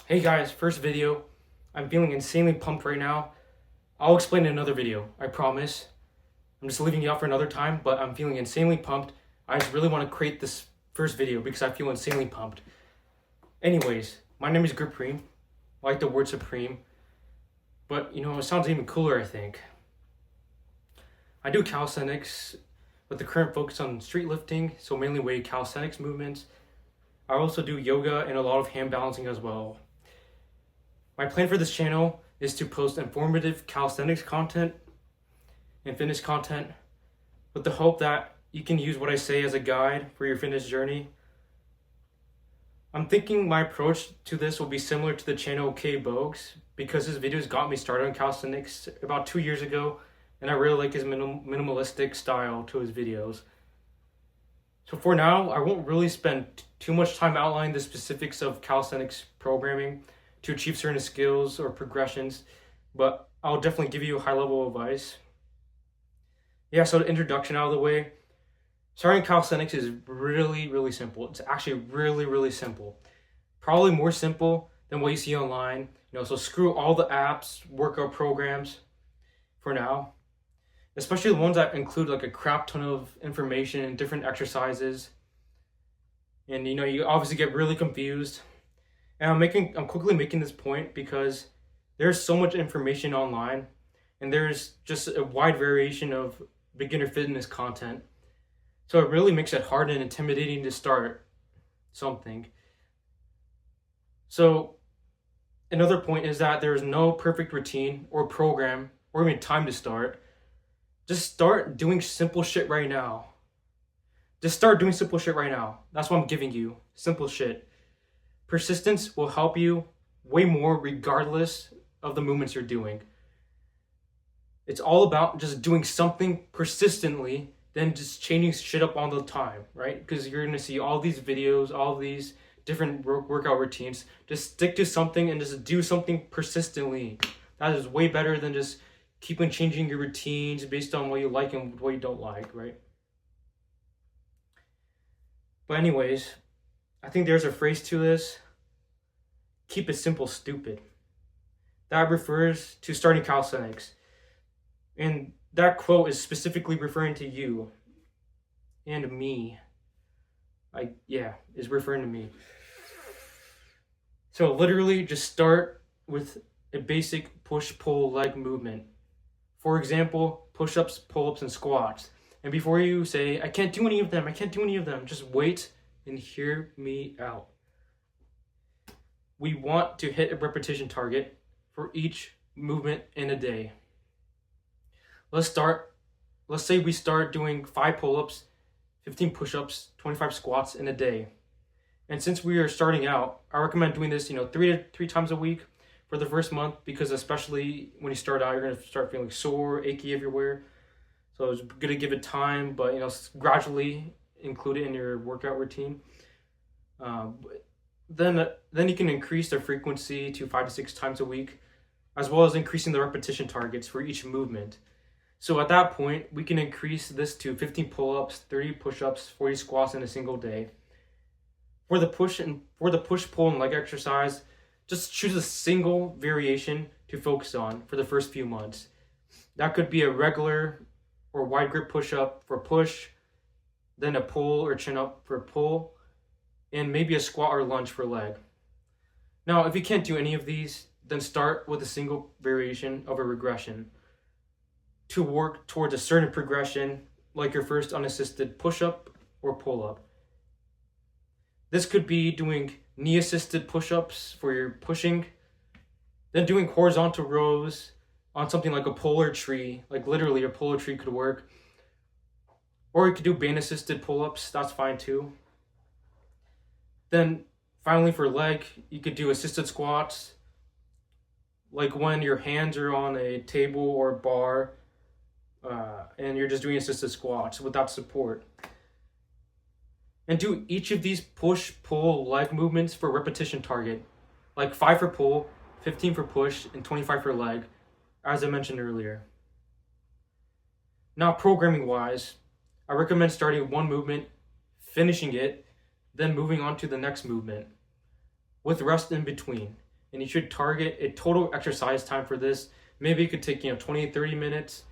Hey guys, first video. I'm feeling insanely pumped right now. I'll explain in another video, I promise. I'm just leaving you out for another time, but I'm feeling insanely pumped. I just really want to create this first video because I feel insanely pumped. Anyways, my name is Supreme. I like the word supreme, but it sounds even cooler, I think. I do calisthenics with the current focus on street lifting, so mainly weight calisthenics movements. I also do yoga and a lot of hand balancing as well. My plan for this channel is to post informative calisthenics content and fitness content with the hope that you can use what I say as a guide for your fitness journey. I'm thinking my approach to this will be similar to the channel Boges because his videos got me started on calisthenics about 2 years ago, and I really like his minimalistic style to his videos. So for now, I won't really spend too much time outlining the specifics of calisthenics programming to achieve certain skills or progressions, but I'll definitely give you high-level advice. Yeah, so the introduction out of the way. Starting calisthenics is really, really simple. It's actually really, really simple. Probably more simple than what you see online. So screw all the apps, workout programs for now. Especially the ones that include like a crap ton of information and different exercises. And you obviously get really confused. And I'm quickly making this point because there's so much information online and there's just a wide variation of beginner fitness content. So it really makes it hard and intimidating to start something. So another point is that there's no perfect routine or program or even time to start. Just start doing simple shit right now. Just start doing simple shit right now. That's what I'm giving you. Simple shit. Persistence will help you way more regardless of the movements you're doing. It's all about just doing something persistently than just changing shit up all the time, right? Because you're going to see all these videos, all these different workout routines. Just stick to something and just do something persistently. That is way better than just keeping changing your routines based on what you like and what you don't like, right? But anyways, I think there's a phrase to this: keep it simple, stupid. That refers to starting calisthenics. And that quote is specifically referring to you and me. Is referring to me. So literally just start with a basic push-pull leg movement. For example, push-ups, pull-ups, and squats. And before you say, I can't do any of them, just wait and hear me out. We want to hit a repetition target for each movement in a day. Let's say we start doing 5 pull-ups, 15 push-ups, 25 squats in a day. And since we are starting out, I recommend doing this, 3 times a week for the first month, because especially when you start out, you're going to start feeling sore, achy everywhere. So it's good to give it time, but gradually include it in your workout routine. Then you can increase the frequency to 5 to 6 times a week, as well as increasing the repetition targets for each movement. So at that point, we can increase this to 15 pull-ups, 30 push-ups, 40 squats in a single day. For the push, pull, and leg exercise, just choose a single variation to focus on for the first few months. That could be a regular or wide grip push-up for push, then a pull or chin-up for pull, and maybe a squat or lunge for leg. Now, if you can't do any of these, then start with a single variation of a regression to work towards a certain progression, like your first unassisted push-up or pull-up. This could be doing knee-assisted push-ups for your pushing, then doing horizontal rows on something like a polar tree, like literally a polar tree could work. Or you could do band-assisted pull-ups, that's fine too. Then finally for leg, you could do assisted squats, like when your hands are on a table or bar, and you're just doing assisted squats without support. And do each of these push-pull leg movements for repetition target, like 5 for pull, 15 for push, and 25 for leg, as I mentioned earlier. Now, programming-wise, I recommend starting one movement, finishing it, then moving on to the next movement, with rest in between. and you should target a total exercise time for this. Maybe it could take 20 to 30 minutes,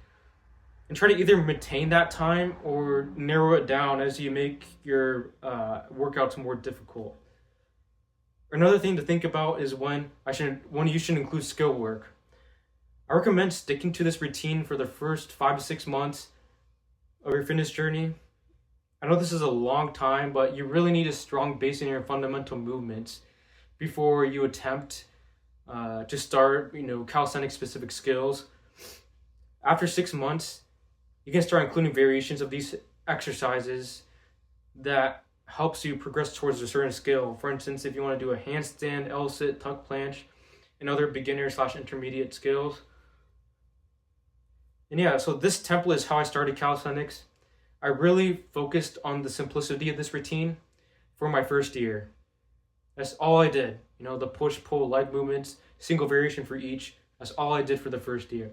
and try to either maintain that time or narrow it down as you make your workouts more difficult. Another thing to think about is when you should include skill work. I recommend sticking to this routine for the first 5 to 6 months of your fitness journey. I know this is a long time, but you really need a strong base in your fundamental movements before you attempt to start, calisthenics specific skills. After 6 months, you can start including variations of these exercises that helps you progress towards a certain skill. For instance, if you want to do a handstand, L-sit, tuck planche, and other beginner/intermediate skills. And yeah, so this template is how I started calisthenics. I really focused on the simplicity of this routine for my first year. That's all I did. The push, pull, leg movements, single variation for each. That's all I did for the first year.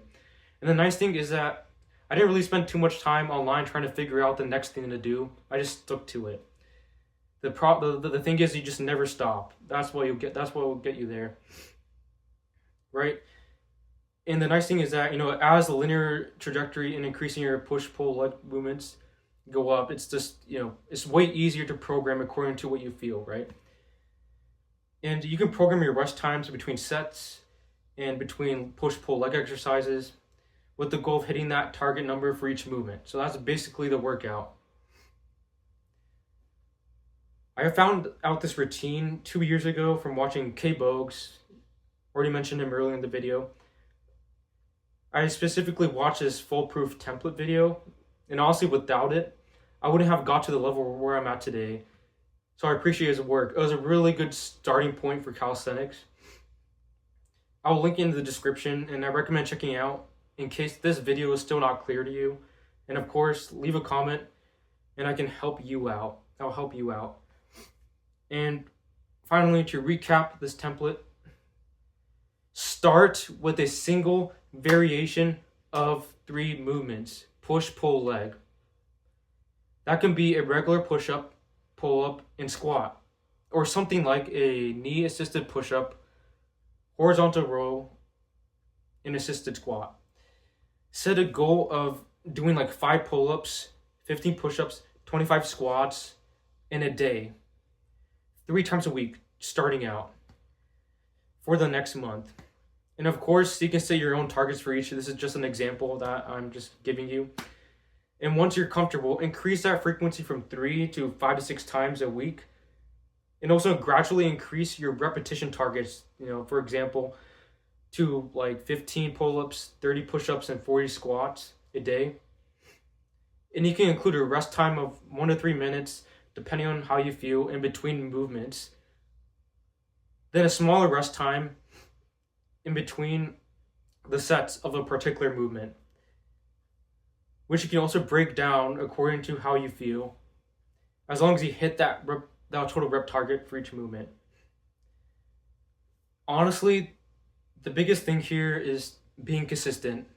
And the nice thing is that I didn't really spend too much time online trying to figure out the next thing to do. I just stuck to it. The thing is, you just never stop. That's what will get you there, right? And the nice thing is that as the linear trajectory in increasing your push, pull, leg movements go up, it's just it's way easier to program according to what you feel, right? And you can program your rest times between sets and between push, pull, leg exercises, with the goal of hitting that target number for each movement. So that's basically the workout. I found out this routine 2 years ago from watching Boges. Already mentioned him earlier in the video. I specifically watched this foolproof template video, and honestly, without it, I wouldn't have got to the level where I'm at today. So I appreciate his work. It was a really good starting point for calisthenics. I will link it in the description, and I recommend checking it out in case this video is still not clear to you. And of course, leave a comment and I can help you out. I'll help you out. And finally, to recap this template, start with a single variation of 3 movements: push, pull, leg. That can be a regular push-up, pull-up, and squat, or something like a knee-assisted push-up, horizontal row, and assisted squat. Set a goal of doing like 5 pull-ups, 15 push-ups, 25 squats in a day, 3 times a week, starting out for the next month. And of course, you can set your own targets for each. This is just an example that I'm just giving you. And once you're comfortable, increase that frequency from 3 to 5 to 6 times a week. And also gradually increase your repetition targets, for example, to like 15 pull-ups, 30 push-ups, and 40 squats a day. And you can include a rest time of 1 to 3 minutes, depending on how you feel, in between movements. Then a smaller rest time in between the sets of a particular movement, which you can also break down according to how you feel, as long as you hit that total rep target for each movement. Honestly, the biggest thing here is being consistent.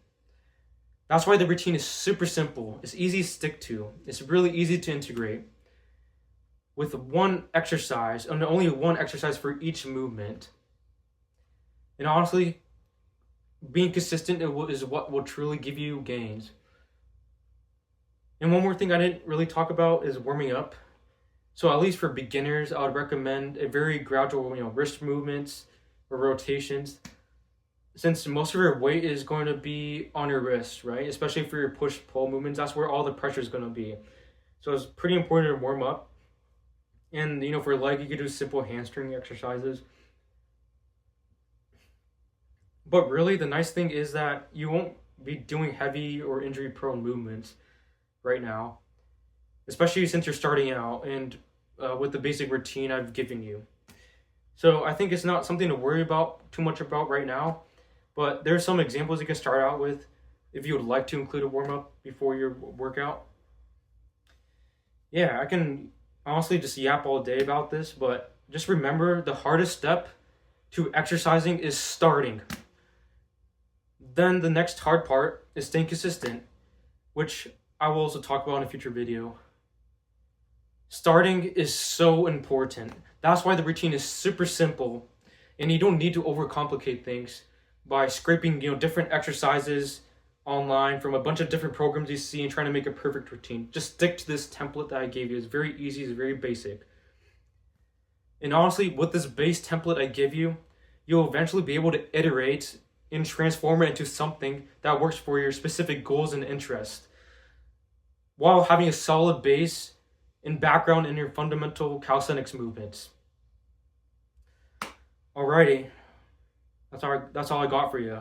That's why the routine is super simple. It's easy to stick to. It's really easy to integrate with one exercise, and only one exercise for each movement. And honestly, being consistent is what will truly give you gains. And one more thing I didn't really talk about is warming up. So at least for beginners, I would recommend a very gradual, wrist movements or rotations, since most of your weight is going to be on your wrists, right? Especially for your push-pull movements, that's where all the pressure is going to be. So it's pretty important to warm up. And, for leg, you could do simple hamstring exercises. But really, the nice thing is that you won't be doing heavy or injury-prone movements right now, especially since you're starting out and with the basic routine I've given you. So I think it's not something to worry too much about right now. But there's some examples you can start out with if you would like to include a warm-up before your workout. Yeah, I can honestly just yap all day about this, but just remember the hardest step to exercising is starting. Then the next hard part is staying consistent, which I will also talk about in a future video. Starting is so important. That's why the routine is super simple. And you don't need to overcomplicate things by scraping, different exercises online from a bunch of different programs you see and trying to make a perfect routine. Just stick to this template that I gave you. It's very easy, it's very basic. And honestly, with this base template I give you, you'll eventually be able to iterate and transform it into something that works for your specific goals and interests, while having a solid base and background in your fundamental calisthenics movements. Alrighty, that's all I got for you.